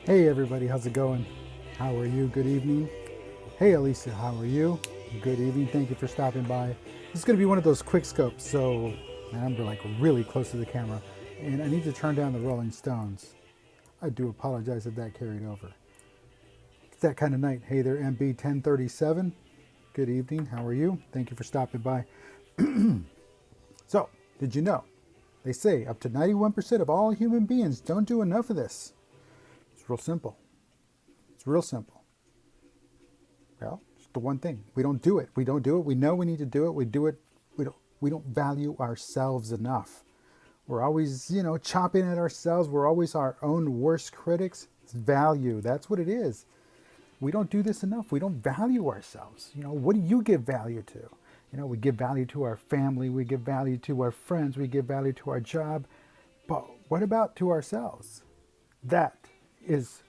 Hey everybody, how's it going? How are you? Good evening. Hey Elisa, how are you? Good evening. Thank you for stopping by. This is going to be one of those quick scopes, so I'm like really close to the camera, and I need to turn down the Rolling Stones. I do apologize if that carried over. It's that kind of night. Hey there, MB 1037. Good evening. How are you? Thank you for stopping by. So, did you know? They say up to 91% of all human beings don't do enough of this. It's real simple. It's real simple. Well, it's the one thing. We don't do it. We don't do it. We know we need to do it. We do it. We don't value ourselves enough. We're always, chopping at ourselves. We're always our own worst critics. It's value. That's what it is. We don't do this enough. We don't value ourselves. What do you give value to? We give value to our family. We give value to our friends. We give value to our job. But what about to ourselves? That is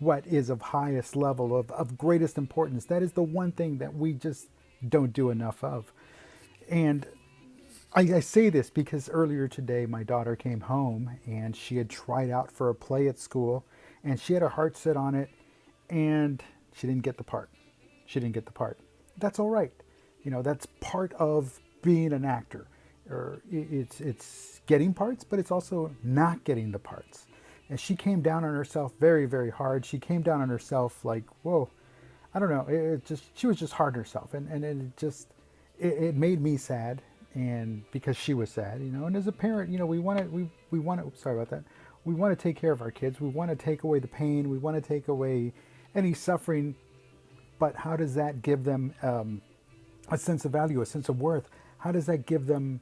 what is of highest level, of greatest importance. That is the one thing that we just don't do enough of. And I say this because earlier today my daughter came home and she had tried out for a play at school and she had her heart set on it and she didn't get the part. She didn't get the part. That's all right. That's part of being an actor. Or it's getting parts, but it's also not getting the parts. And she came down on herself very, very hard. She came down on herself like, whoa, I don't know. She was just hard on herself. And it made me sad. And because she was sad, and as a parent, sorry about that. We want to take care of our kids. We want to take away the pain. We want to take away any suffering. But how does that give them a sense of value, a sense of worth? How does that give them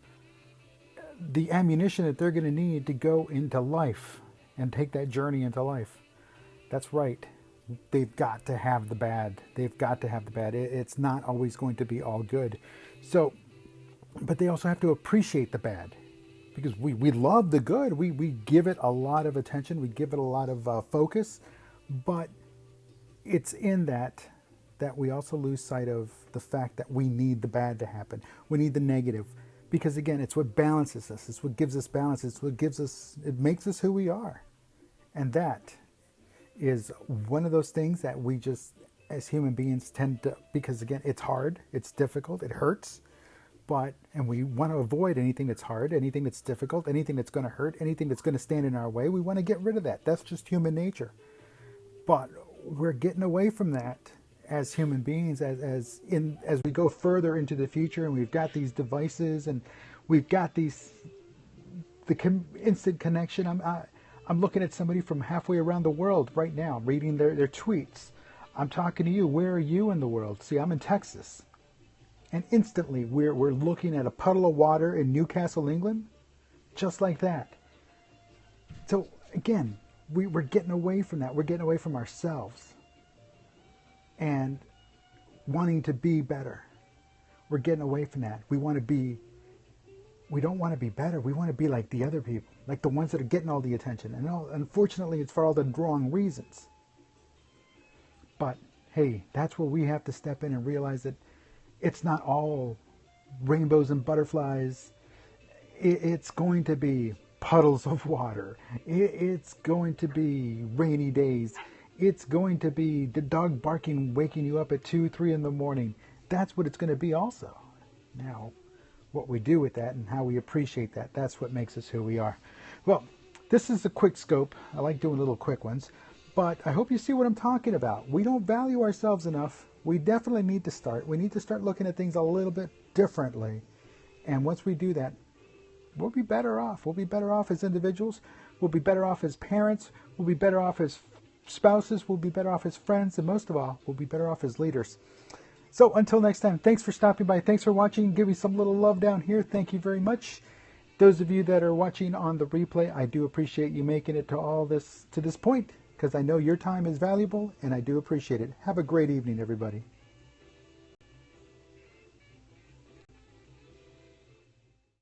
the ammunition that they're going to need to go into life and take that journey into life? That's right. They've got to have the bad. They've got to have the bad. It's not always going to be all good. So, but they also have to appreciate the bad because we love the good. We give it a lot of attention. We give it a lot of focus, but it's in that we also lose sight of the fact that we need the bad to happen. We need the negative because again, it's what balances us. It's what gives us balance. It makes us who we are. And that is one of those things that we just, as human beings, tend to, because again, it's hard, it's difficult, it hurts, and we want to avoid anything that's hard, anything that's difficult, anything that's going to hurt, anything that's going to stand in our way. We want to get rid of that. That's just human nature. But we're getting away from that as human beings, as we go further into the future, and we've got these devices, and we've got the instant connection. I'm looking at somebody from halfway around the world right now, reading their tweets. I'm talking to you. Where are you in the world? See, I'm in Texas. And instantly, we're looking at a puddle of water in Newcastle, England, just like that. So, again, we're getting away from that. We're getting away from ourselves and wanting to be better. We're getting away from that. We don't want to be better. We want to be like the other people, like the ones that are getting all the attention. And unfortunately, it's for all the wrong reasons. But hey, that's where we have to step in and realize that it's not all rainbows and butterflies. It's going to be puddles of water. It's going to be rainy days. It's going to be the dog barking, waking you up at 2, 3 in the morning. That's what it's going to be also. Now, what we do with that and how we appreciate that, that's what makes us who we are. Well, this is a quick scope. I like doing little quick ones, but I hope you see what I'm talking about. We don't value ourselves enough. We definitely need to start. We need to start looking at things a little bit differently. And once we do that, we'll be better off. We'll be better off as individuals. We'll be better off as parents. We'll be better off as spouses. We'll be better off as friends. And most of all, we'll be better off as leaders. So until next time, thanks for stopping by. Thanks for watching. Give me some little love down here. Thank you very much. Those of you that are watching on the replay, I do appreciate you making it to this point, because I know your time is valuable and I do appreciate it. Have a great evening, everybody.